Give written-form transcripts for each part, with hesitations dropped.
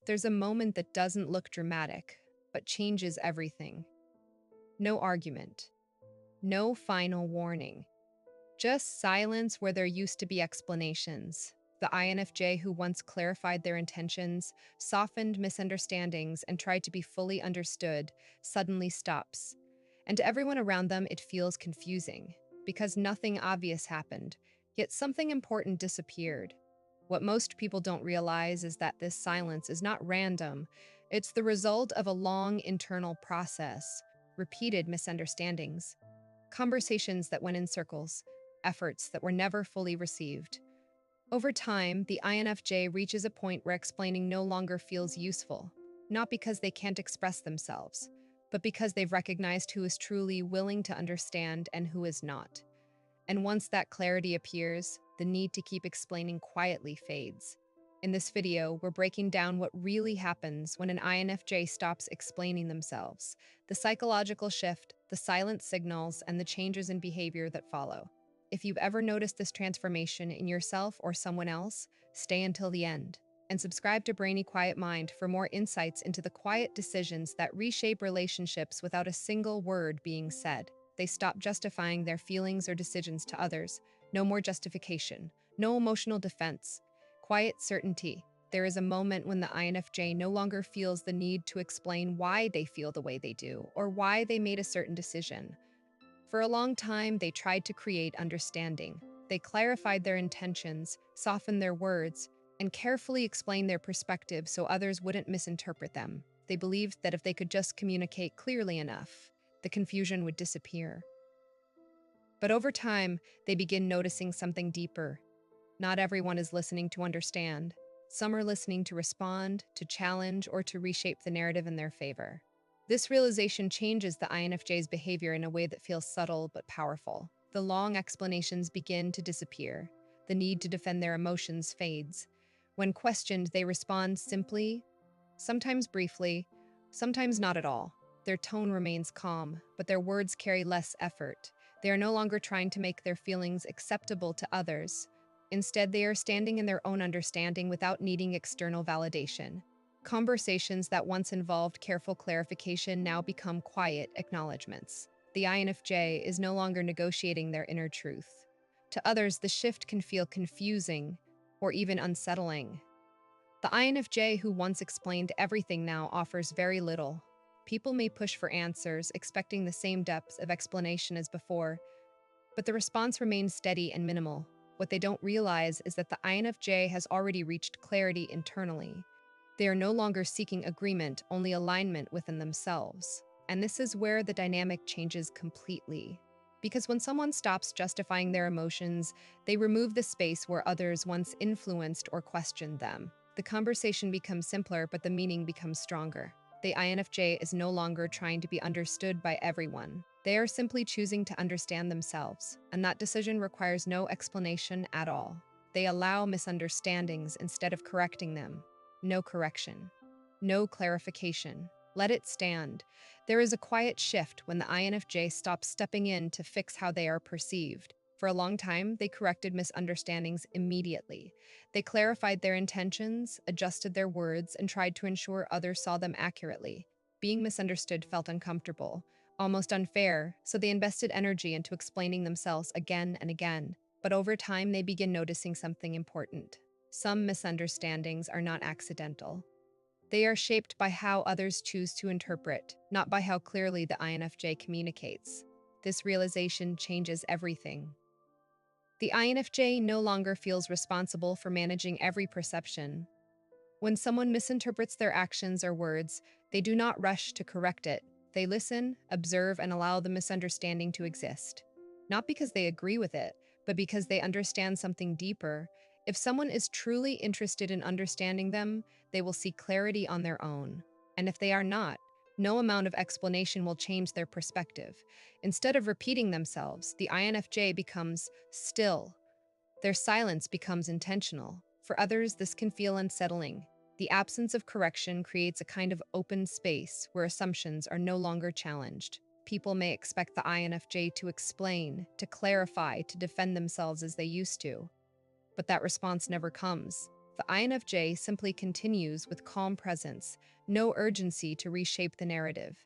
There's a moment that doesn't look dramatic, but changes everything. No argument, no final warning, just silence where there used to be explanations. The INFJ who once clarified their intentions, softened misunderstandings, and tried to be fully understood suddenly stops. And to everyone around them, it feels confusing because nothing obvious happened, yet something important disappeared. What most people don't realize is that this silence is not random, it's the result of a long internal process, repeated misunderstandings, conversations that went in circles, efforts that were never fully received. Over time, the INFJ reaches a point where explaining no longer feels useful, not because they can't express themselves, but because they've recognized who is truly willing to understand and who is not. And once that clarity appears, the need to keep explaining quietly fades. In this video, we're breaking down what really happens when an INFJ stops explaining themselves, the psychological shift, the silent signals, and the changes in behavior that follow. If you've ever noticed this transformation in yourself or someone else, stay until the end. And subscribe to Brainy Quiet Mind for more insights into the quiet decisions that reshape relationships without a single word being said. They stop justifying their feelings or decisions to others. No more justification, no emotional defense. Quiet certainty. There is a moment when the INFJ no longer feels the need to explain why they feel the way they do or why they made a certain decision. For a long time, they tried to create understanding. They clarified their intentions, softened their words, and carefully explained their perspective so others wouldn't misinterpret them. They believed that if they could just communicate clearly enough, the confusion would disappear. But over time, they begin noticing something deeper. Not everyone is listening to understand. Some are listening to respond, to challenge, or to reshape the narrative in their favor. This realization changes the INFJ's behavior in a way that feels subtle but powerful. The long explanations begin to disappear. The need to defend their emotions fades. When questioned, they respond simply, sometimes briefly, sometimes not at all. Their tone remains calm, but their words carry less effort. They are no longer trying to make their feelings acceptable to others. Instead, they are standing in their own understanding without needing external validation. Conversations that once involved careful clarification now become quiet acknowledgments. The INFJ is no longer negotiating their inner truth. To others, the shift can feel confusing or even unsettling. The INFJ who once explained everything now offers very little. People may push for answers, expecting the same depth of explanation as before, but the response remains steady and minimal. What they don't realize is that the INFJ has already reached clarity internally. They are no longer seeking agreement, only alignment within themselves. And this is where the dynamic changes completely. Because when someone stops justifying their emotions, they remove the space where others once influenced or questioned them. The conversation becomes simpler, but the meaning becomes stronger. The INFJ is no longer trying to be understood by everyone. They are simply choosing to understand themselves, and that decision requires no explanation at all. They allow misunderstandings instead of correcting them. No correction. No clarification. Let it stand. There is a quiet shift when the INFJ stops stepping in to fix how they are perceived. For a long time, they corrected misunderstandings immediately. They clarified their intentions, adjusted their words, and tried to ensure others saw them accurately. Being misunderstood felt uncomfortable, almost unfair, so they invested energy into explaining themselves again and again. But over time, they begin noticing something important. Some misunderstandings are not accidental. They are shaped by how others choose to interpret, not by how clearly the INFJ communicates. This realization changes everything. The INFJ no longer feels responsible for managing every perception. When someone misinterprets their actions or words, they do not rush to correct it. They listen, observe, and allow the misunderstanding to exist. Not because they agree with it, but because they understand something deeper. If someone is truly interested in understanding them, they will seek clarity on their own. And if they are not, no amount of explanation will change their perspective. Instead of repeating themselves, the INFJ becomes still. Their silence becomes intentional. For others, this can feel unsettling. The absence of correction creates a kind of open space where assumptions are no longer challenged. People may expect the INFJ to explain, to clarify, to defend themselves as they used to. But that response never comes. The INFJ simply continues with calm presence, no urgency to reshape the narrative.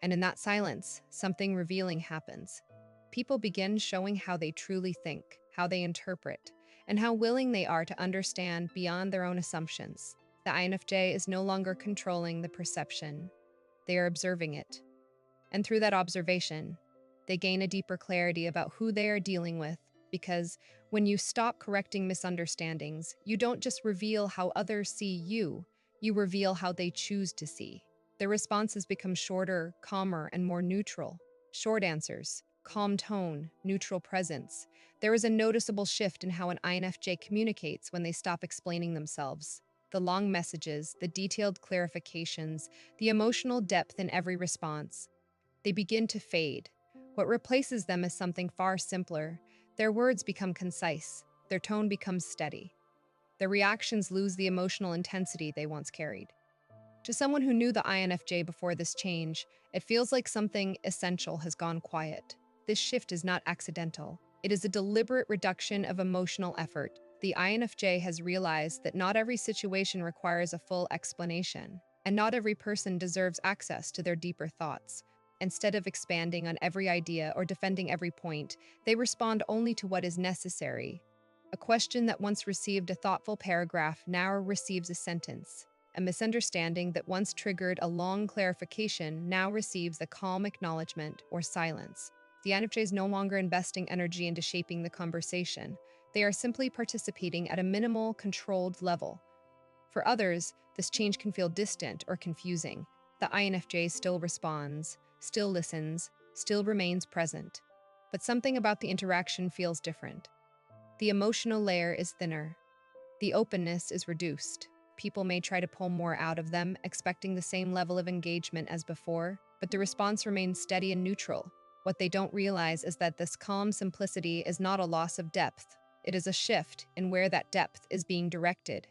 And in that silence, something revealing happens. People begin showing how they truly think, how they interpret, and how willing they are to understand beyond their own assumptions. The INFJ is no longer controlling the perception, they are observing it. And through that observation, they gain a deeper clarity about who they are dealing with, because when you stop correcting misunderstandings, you don't just reveal how others see you, you reveal how they choose to see. Their responses become shorter, calmer, and more neutral. Short answers, calm tone, neutral presence. There is a noticeable shift in how an INFJ communicates when they stop explaining themselves. The long messages, the detailed clarifications, the emotional depth in every response, they begin to fade. What replaces them is something far simpler. Their words become concise, their tone becomes steady. Their reactions lose the emotional intensity they once carried. To someone who knew the INFJ before this change, it feels like something essential has gone quiet. This shift is not accidental. It is a deliberate reduction of emotional effort. The INFJ has realized that not every situation requires a full explanation, and not every person deserves access to their deeper thoughts. Instead of expanding on every idea or defending every point, they respond only to what is necessary. A question that once received a thoughtful paragraph now receives a sentence. A misunderstanding that once triggered a long clarification now receives a calm acknowledgement or silence. The INFJ is no longer investing energy into shaping the conversation. They are simply participating at a minimal, controlled level. For others, this change can feel distant or confusing. The INFJ still responds, still listens, still remains present. But something about the interaction feels different. The emotional layer is thinner. The openness is reduced. People may try to pull more out of them, expecting the same level of engagement as before, but the response remains steady and neutral. What they don't realize is that this calm simplicity is not a loss of depth. It is a shift in where that depth is being directed.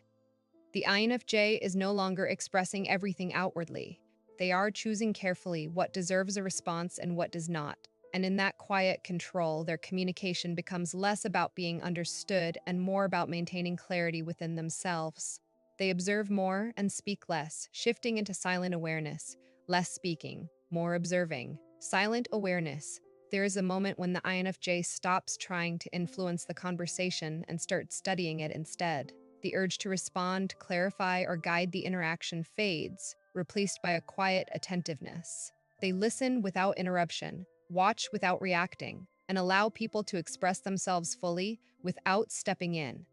The INFJ is no longer expressing everything outwardly. They are choosing carefully what deserves a response and what does not. And in that quiet control, their communication becomes less about being understood and more about maintaining clarity within themselves. They observe more and speak less, shifting into silent awareness, less speaking, more observing. Silent awareness. There is a moment when the INFJ stops trying to influence the conversation and starts studying it instead. The urge to respond, clarify, or guide the interaction fades, replaced by a quiet attentiveness. They listen without interruption, watch without reacting, and allow people to express themselves fully without stepping in.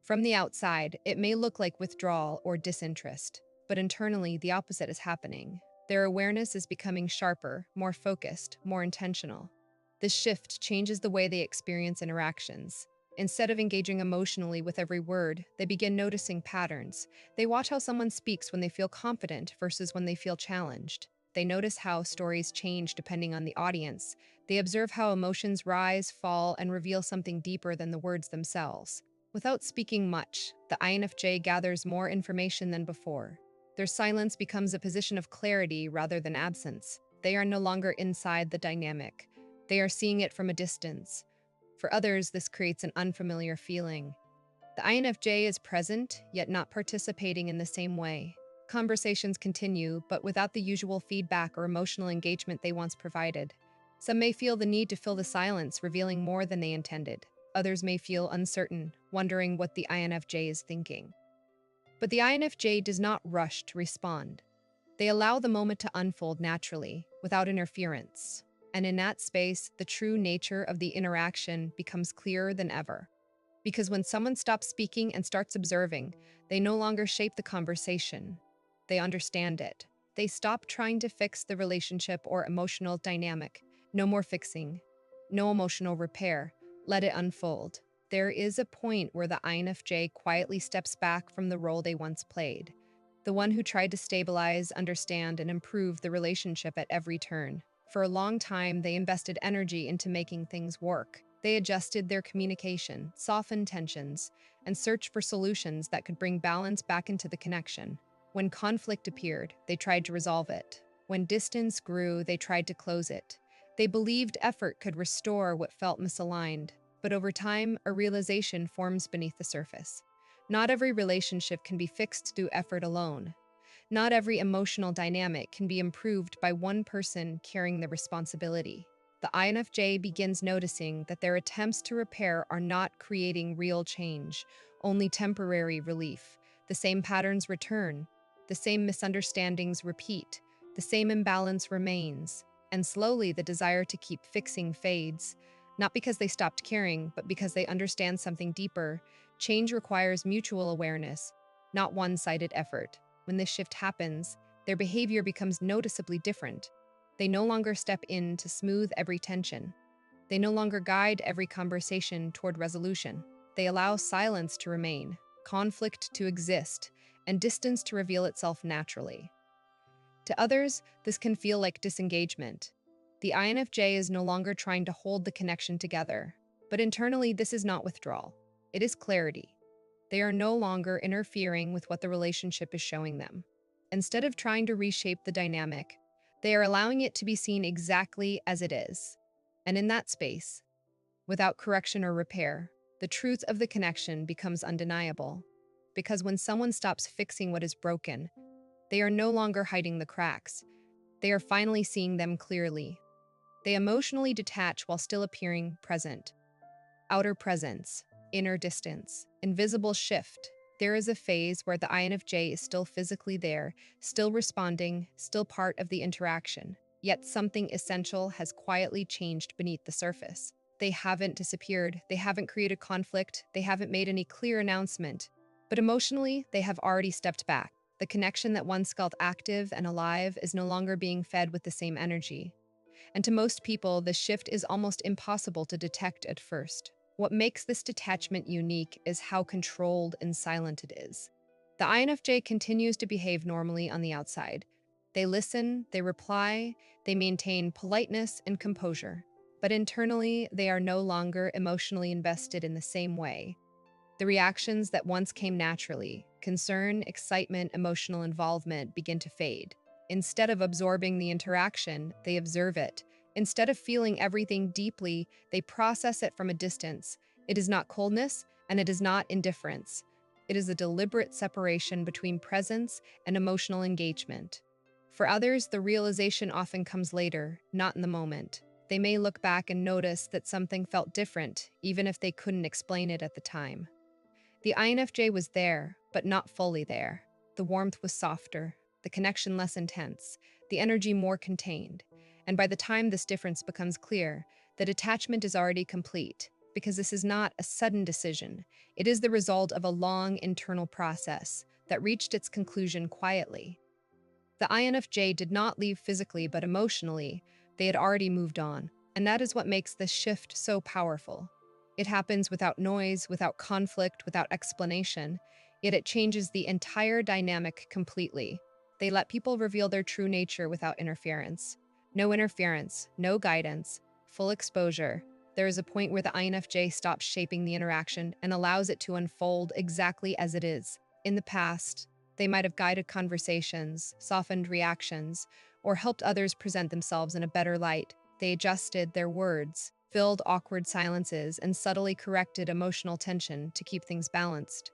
From the outside, it may look like withdrawal or disinterest, but internally, the opposite is happening. Their awareness is becoming sharper, more focused, more intentional. This shift changes the way they experience interactions. Instead of engaging emotionally with every word, they begin noticing patterns. They watch how someone speaks when they feel confident versus when they feel challenged. They notice how stories change depending on the audience. They observe how emotions rise, fall, and reveal something deeper than the words themselves. Without speaking much, the INFJ gathers more information than before. Their silence becomes a position of clarity rather than absence. They are no longer inside the dynamic. They are seeing it from a distance. For others, this creates an unfamiliar feeling. The INFJ is present, yet not participating in the same way. Conversations continue, but without the usual feedback or emotional engagement they once provided. Some may feel the need to fill the silence, revealing more than they intended. Others may feel uncertain, wondering what the INFJ is thinking. But the INFJ does not rush to respond. They allow the moment to unfold naturally, without interference. And in that space, the true nature of the interaction becomes clearer than ever. Because when someone stops speaking and starts observing, they no longer shape the conversation. They understand it. They stop trying to fix the relationship or emotional dynamic. No more fixing. No emotional repair. Let it unfold. There is a point where the INFJ quietly steps back from the role they once played. The one who tried to stabilize, understand, and improve the relationship at every turn. For a long time, they invested energy into making things work. They adjusted their communication, softened tensions, and searched for solutions that could bring balance back into the connection. When conflict appeared, they tried to resolve it. When distance grew, they tried to close it. They believed effort could restore what felt misaligned. But over time, a realization forms beneath the surface. Not every relationship can be fixed through effort alone. Not every emotional dynamic can be improved by one person carrying the responsibility. The INFJ begins noticing that their attempts to repair are not creating real change, only temporary relief. The same patterns return, the same misunderstandings repeat, the same imbalance remains, and slowly the desire to keep fixing fades, not because they stopped caring, but because they understand something deeper. Change requires mutual awareness, not one-sided effort. When this shift happens, their behavior becomes noticeably different. They no longer step in to smooth every tension. They no longer guide every conversation toward resolution. They allow silence to remain, conflict to exist, and distance to reveal itself naturally. To others, this can feel like disengagement. The INFJ is no longer trying to hold the connection together, but internally, this is not withdrawal. It is clarity. They are no longer interfering with what the relationship is showing them. Instead of trying to reshape the dynamic, they are allowing it to be seen exactly as it is. And in that space, without correction or repair, the truth of the connection becomes undeniable. Because when someone stops fixing what is broken, they are no longer hiding the cracks. They are finally seeing them clearly. They emotionally detach while still appearing present. Outer presence, inner distance, invisible shift. There is a phase where the INFJ is still physically there, still responding, still part of the interaction. Yet something essential has quietly changed beneath the surface. They haven't disappeared, they haven't created conflict, they haven't made any clear announcement. But emotionally, they have already stepped back. The connection that once felt active and alive is no longer being fed with the same energy. And to most people, this shift is almost impossible to detect at first. What makes this detachment unique is how controlled and silent it is. The INFJ continues to behave normally on the outside. They listen, they reply, they maintain politeness and composure. But internally, they are no longer emotionally invested in the same way. The reactions that once came naturally, concern, excitement, emotional involvement, begin to fade. Instead of absorbing the interaction, they observe it. Instead of feeling everything deeply, they process it from a distance. It is not coldness, and it is not indifference. It is a deliberate separation between presence and emotional engagement. For others, the realization often comes later, not in the moment. They may look back and notice that something felt different, even if they couldn't explain it at the time. The INFJ was there, but not fully there. The warmth was softer, the connection less intense, the energy more contained. And by the time this difference becomes clear, the detachment is already complete, because this is not a sudden decision. It is the result of a long internal process that reached its conclusion quietly. The INFJ did not leave physically but emotionally. They had already moved on, and that is what makes this shift so powerful. It happens without noise, without conflict, without explanation, yet it changes the entire dynamic completely. They let people reveal their true nature without interference. No interference, no guidance, full exposure. There is a point where the INFJ stops shaping the interaction and allows it to unfold exactly as it is. In the past, they might have guided conversations, softened reactions, or helped others present themselves in a better light. They adjusted their words, filled awkward silences, and subtly corrected emotional tension to keep things balanced.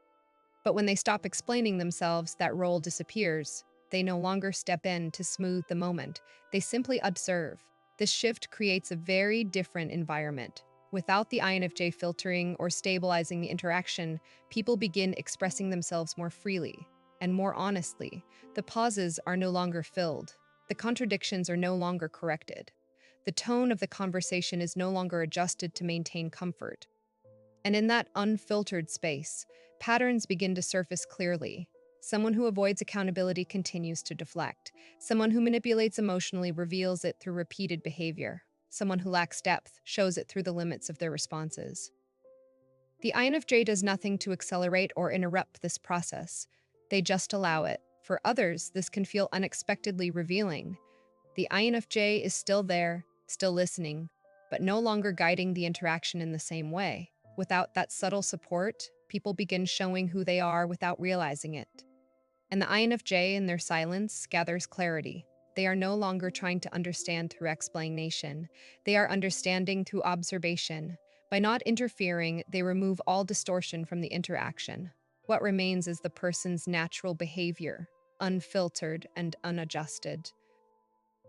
But when they stop explaining themselves, that role disappears. They no longer step in to smooth the moment. They simply observe. This shift creates a very different environment. Without the INFJ filtering or stabilizing the interaction, people begin expressing themselves more freely and more honestly. The pauses are no longer filled. The contradictions are no longer corrected. The tone of the conversation is no longer adjusted to maintain comfort. And in that unfiltered space, patterns begin to surface clearly. Someone who avoids accountability continues to deflect. Someone who manipulates emotionally reveals it through repeated behavior. Someone who lacks depth shows it through the limits of their responses. The INFJ does nothing to accelerate or interrupt this process. They just allow it. For others, this can feel unexpectedly revealing. The INFJ is still there, still listening, but no longer guiding the interaction in the same way. Without that subtle support, people begin showing who they are without realizing it. And the INFJ, in their silence, gathers clarity. They are no longer trying to understand through explanation. They are understanding through observation. By not interfering, they remove all distortion from the interaction. What remains is the person's natural behavior, unfiltered and unadjusted.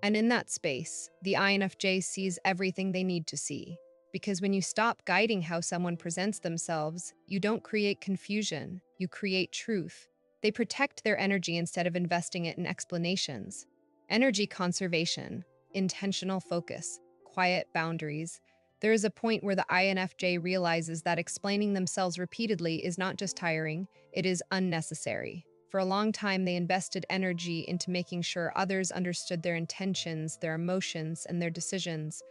And in that space, the INFJ sees everything they need to see. Because when you stop guiding how someone presents themselves, you don't create confusion, you create truth. They protect their energy instead of investing it in explanations. Energy conservation, intentional focus, quiet boundaries. There is a point where the INFJ realizes that explaining themselves repeatedly is not just tiring, it is unnecessary. For a long time, they invested energy into making sure others understood their intentions, their emotions, and their decisions.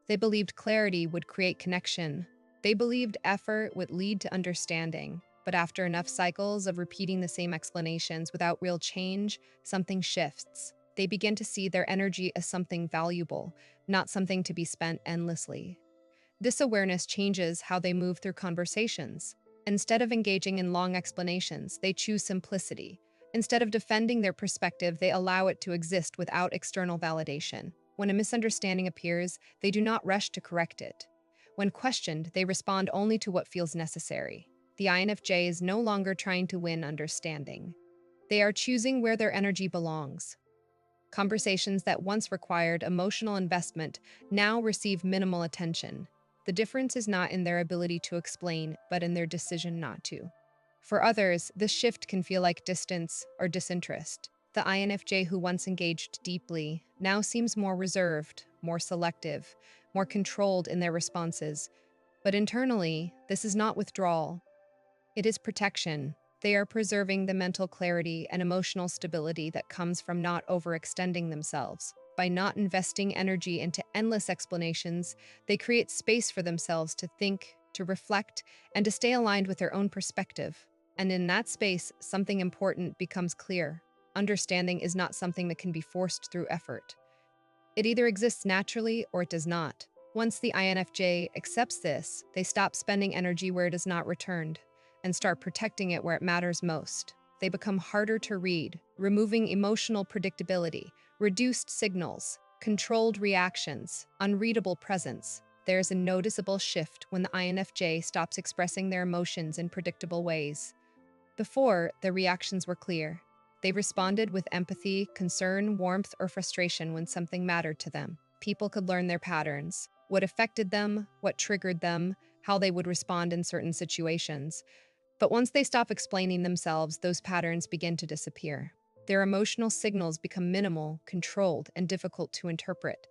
They believed clarity would create connection. They believed effort would lead to understanding. But after enough cycles of repeating the same explanations without real change, something shifts. They begin to see their energy as something valuable, not something to be spent endlessly. This awareness changes how they move through conversations. Instead of engaging in long explanations, they choose simplicity. Instead of defending their perspective, they allow it to exist without external validation. When a misunderstanding appears, they do not rush to correct it. When questioned, they respond only to what feels necessary. The INFJ is no longer trying to win understanding. They are choosing where their energy belongs. Conversations that once required emotional investment now receive minimal attention. The difference is not in their ability to explain, but in their decision not to. For others, this shift can feel like distance or disinterest. The INFJ who once engaged deeply now seems more reserved, more selective, more controlled in their responses. But internally, this is not withdrawal. It is protection. They are preserving the mental clarity and emotional stability that comes from not overextending themselves. By not investing energy into endless explanations, they create space for themselves to think, to reflect, and to stay aligned with their own perspective. And in that space, something important becomes clear. Understanding is not something that can be forced through effort. It either exists naturally or it does not. Once the INFJ accepts this, they stop spending energy where it is not returned and start protecting it where it matters most. They become harder to read, removing emotional predictability, reduced signals, controlled reactions, unreadable presence. There's a noticeable shift when the INFJ stops expressing their emotions in predictable ways. Before, their reactions were clear. They responded with empathy, concern, warmth, or frustration when something mattered to them. People could learn their patterns, what affected them, what triggered them, how they would respond in certain situations. But once they stop explaining themselves, those patterns begin to disappear. Their emotional signals become minimal, controlled, and difficult to interpret.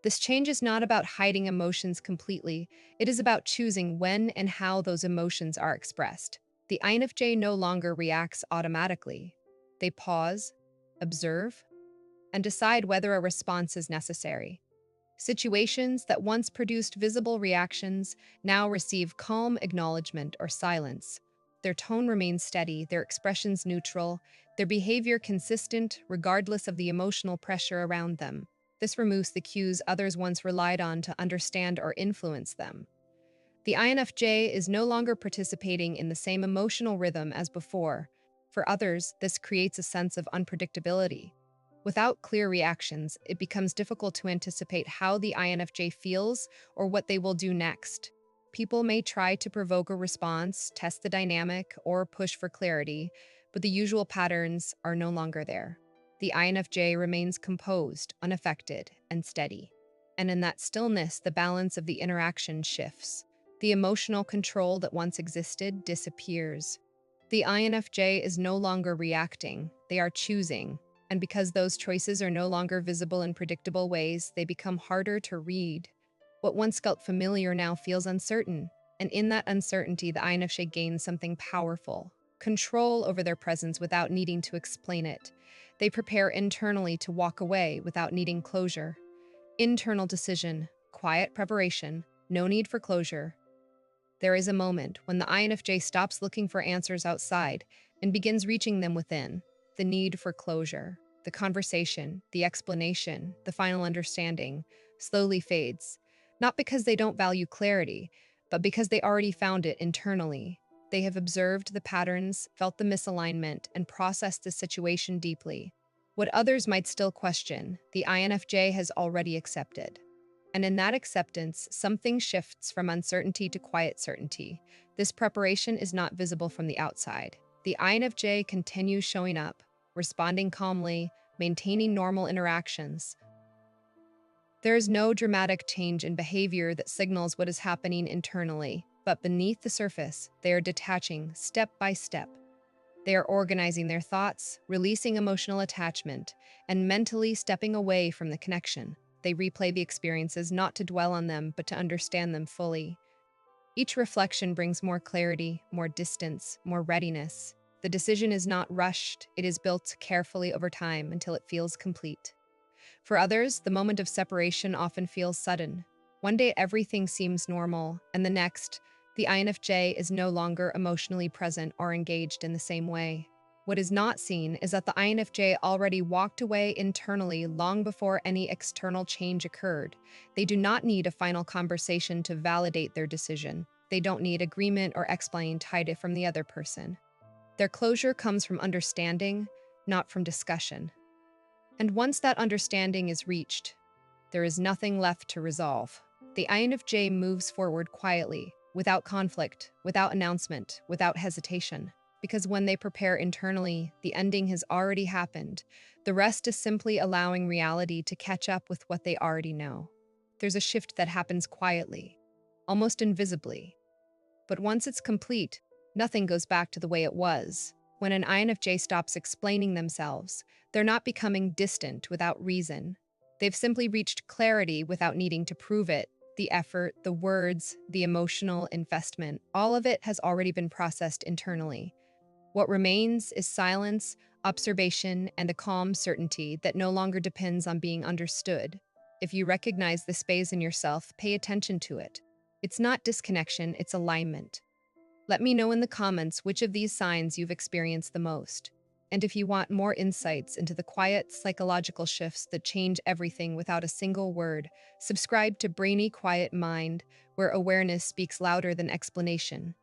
This change is not about hiding emotions completely, it is about choosing when and how those emotions are expressed. The INFJ no longer reacts automatically. They pause, observe, and decide whether a response is necessary. Situations that once produced visible reactions now receive calm acknowledgement or silence. Their tone remains steady, their expressions neutral, their behavior consistent regardless of the emotional pressure around them. This removes the cues others once relied on to understand or influence them. The INFJ is no longer participating in the same emotional rhythm as before. For others, this creates a sense of unpredictability. Without clear reactions, it becomes difficult to anticipate how the INFJ feels or what they will do next. People may try to provoke a response, test the dynamic, or push for clarity, but the usual patterns are no longer there. The INFJ remains composed, unaffected, and steady. And in that stillness, the balance of the interaction shifts. The emotional control that once existed disappears. The INFJ is no longer reacting, they are choosing. And because those choices are no longer visible in predictable ways, they become harder to read. What once felt familiar now feels uncertain. And in that uncertainty, the INFJ gains something powerful: control over their presence without needing to explain it. They prepare internally to walk away without needing closure. Internal decision, quiet preparation, no need for closure. There is a moment when the INFJ stops looking for answers outside and begins reaching them within. The need for closure, the conversation, the explanation, the final understanding slowly fades. Not because they don't value clarity, but because they already found it internally. They have observed the patterns, felt the misalignment, and processed the situation deeply. What others might still question, the INFJ has already accepted. And in that acceptance, something shifts from uncertainty to quiet certainty. This preparation is not visible from the outside. The INFJ continues showing up, responding calmly, maintaining normal interactions. There is no dramatic change in behavior that signals what is happening internally, but beneath the surface, they are detaching step by step. They are organizing their thoughts, releasing emotional attachment, and mentally stepping away from the connection. They replay the experiences not to dwell on them, but to understand them fully. Each reflection brings more clarity, more distance, more readiness. The decision is not rushed, it is built carefully over time until it feels complete. For others, the moment of separation often feels sudden. One day everything seems normal, and the next, the INFJ is no longer emotionally present or engaged in the same way. What is not seen is that the INFJ already walked away internally long before any external change occurred. They do not need a final conversation to validate their decision. They don't need agreement or explain tied from the other person. Their closure comes from understanding, not from discussion. And once that understanding is reached, there is nothing left to resolve. The INFJ moves forward quietly, without conflict, without announcement, without hesitation. Because when they prepare internally, the ending has already happened. The rest is simply allowing reality to catch up with what they already know. There's a shift that happens quietly, almost invisibly. But once it's complete, nothing goes back to the way it was. When an INFJ stops explaining themselves, they're not becoming distant without reason. They've simply reached clarity without needing to prove it. The effort, the words, the emotional investment, all of it has already been processed internally. What remains is silence, observation, and a calm certainty that no longer depends on being understood. If you recognize this phase in yourself, pay attention to it. It's not disconnection, it's alignment. Let me know in the comments which of these signs you've experienced the most. And if you want more insights into the quiet psychological shifts that change everything without a single word, subscribe to Brainy Quiet Mind, where awareness speaks louder than explanation.